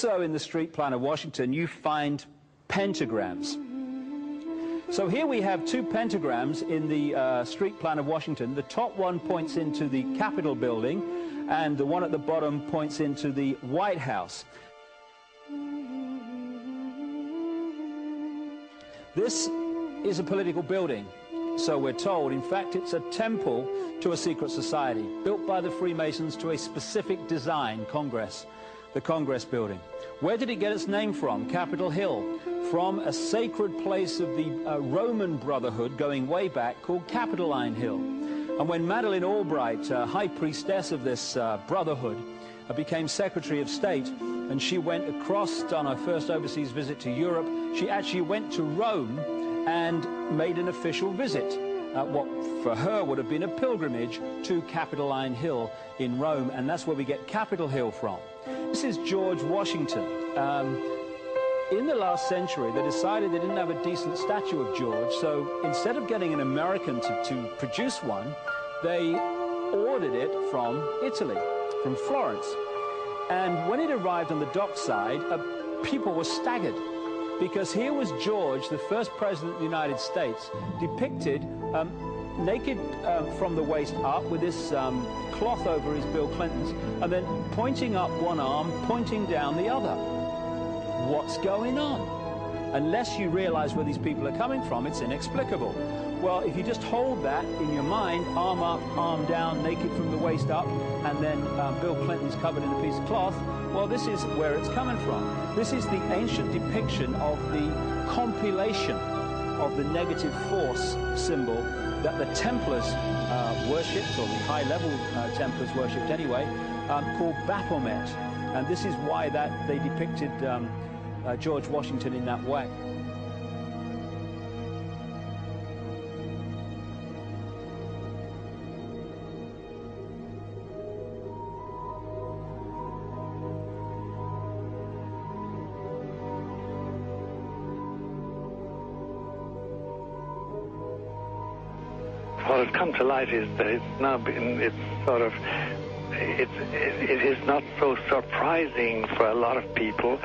Also in the street plan of Washington, you find pentagrams. So here we have two pentagrams in the street plan of Washington. The top one points into the Capitol building, and the one at the bottom points into the White House. This is a political building, so we're told. In fact, it's a temple to a secret society, built by the Freemasons to a specific design, Congress, the Congress building. Where did it get its name from? Capitol Hill, from a sacred place of the Roman Brotherhood going way back called Capitoline Hill. And when Madeleine Albright, high priestess of this brotherhood, became Secretary of State, and she went across on her first overseas visit to Europe, she actually went to Rome and made an official visit, what for her would have been a pilgrimage to Capitoline Hill in Rome, and that's where we get Capitol Hill from. This is George Washington. In the last century, they decided they didn't have a decent statue of George, so instead of getting an American to produce one, they ordered it from Italy, from Florence. And when it arrived on the dockside, people were staggered, because here was George, the first president of the United States, depicted naked from the waist up with this cloth over his Bill Clinton's, and then pointing up one arm, pointing down the other. What's going on? Unless you realize where these people are coming from, it's inexplicable. Well, if you just hold that in your mind, arm up, arm down, naked from the waist up, and then Bill Clinton's covered in a piece of cloth, well, this is where it's coming from. This is the ancient depiction of the compilation of the negative force symbol that the Templars worshipped, or the high-level Templars worshipped anyway, called Baphomet. And this is why that they depicted George Washington in that way. What has come to light is that it's now been, it is not so surprising for a lot of people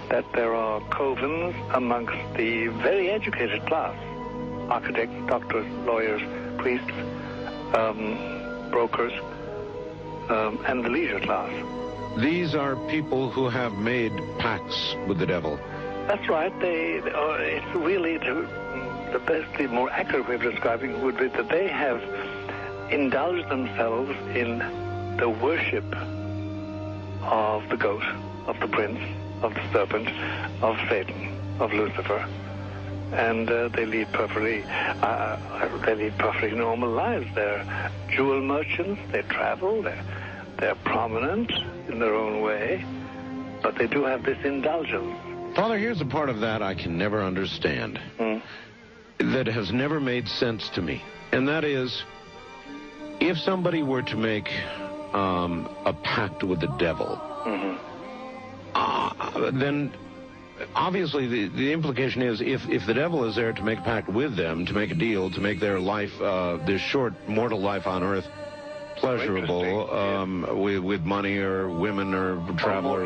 that there are covens amongst the very educated class, architects, doctors, lawyers, priests, brokers, and the leisure class. These are people who have made pacts with the devil. That's right. It's really the best, the more accurate way of describing it would be that they have indulged themselves in the worship of the goat, of the prince, of the serpent, of Satan, of Lucifer, and they lead perfectly normal lives. They're jewel merchants. They travel. They're prominent in their own way, but they do have this indulgence. Father, here's a part of that I can never understand. That has never made sense to me, and that is, if somebody were to make a pact with the devil, then obviously the implication is if the devil is there to make a pact with them, to make a deal, to make their life, this short mortal life on earth, pleasurable, with money or women or travel, or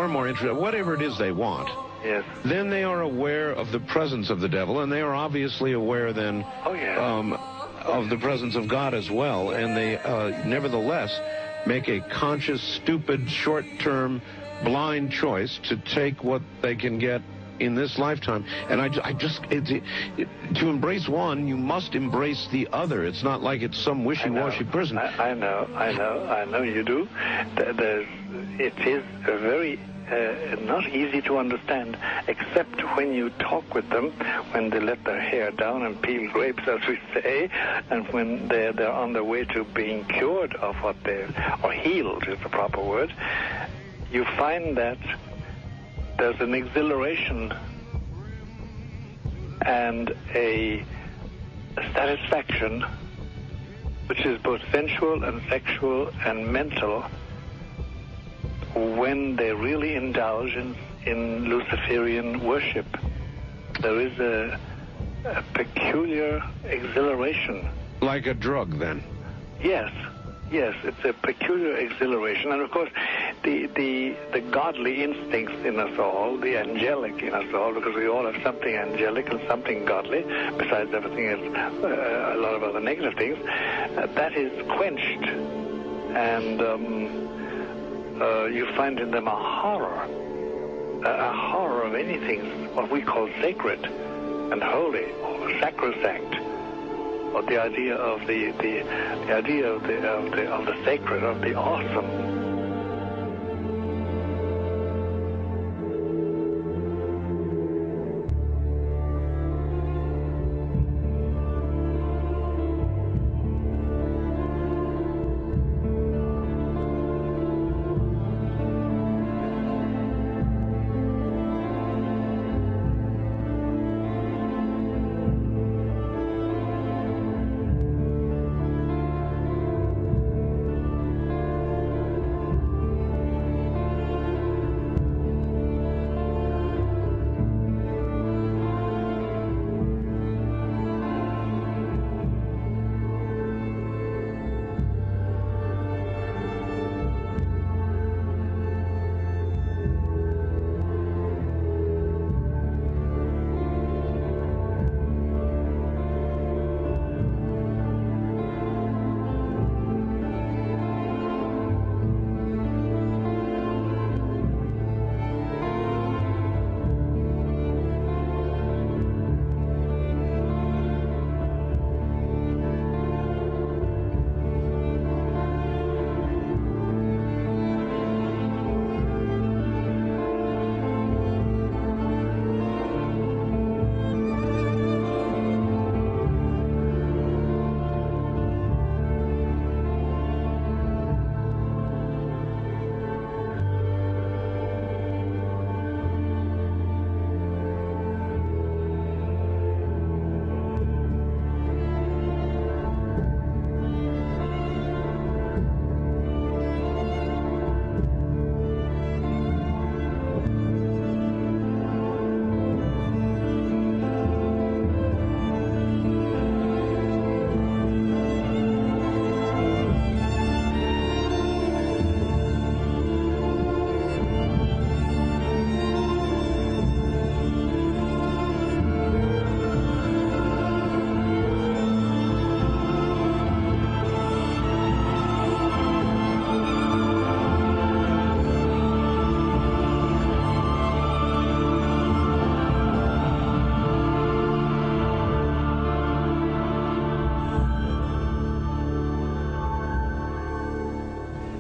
more interesting, whatever it is they want. Yes. Then they are aware of the presence of the devil, and they are obviously aware then of the presence of God as well, and they nevertheless make a conscious, stupid, short-term, blind choice to take what they can get in this lifetime. And to embrace one, you must embrace the other. It's not like it's some wishy-washy person. I know you do. It is a very not easy to understand, except when you talk with them, when they let their hair down and peel grapes, as we say, and when they're on their way to being cured of what or healed is the proper word. You find that there's an exhilaration and a satisfaction which is both sensual and sexual and mental when they really indulge in Luciferian worship. There is a peculiar exhilaration. Like a drug, then? Yes, it's a peculiar exhilaration. And of course, the godly instincts in us all, the angelic in us all, because we all have something angelic and something godly, besides everything else, a lot of other negative things, that is quenched. And you find in them a horror of anything, what we call sacred and holy, or sacrosanct, or the idea of the idea of the sacred, of the awesome.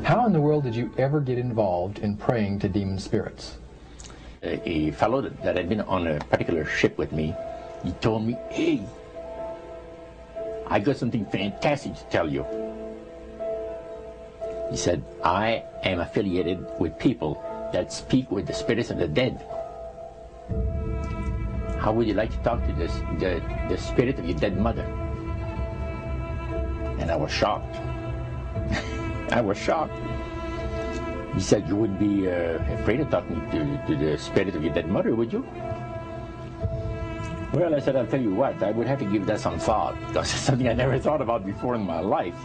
How in the world did you ever get involved in praying to demon spirits? A fellow that had been on a particular ship with me, he told me, "Hey, I got something fantastic to tell you." He said, "I am affiliated with people that speak with the spirits of the dead. How would you like to talk to the spirit of your dead mother?" And I was shocked. I was shocked. He said, "You wouldn't be afraid of talking to the spirit of your dead mother, would you?" Well, I said, "I'll tell you what, I would have to give that some thought, because it's something I never thought about before in my life."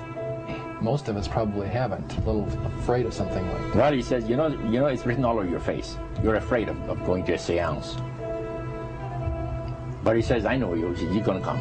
Most of us probably haven't. A little afraid of something like that. Well, he says, you know, it's written all over your face. You're afraid of going to a seance. But he says, "I know you. He says, you're going to come."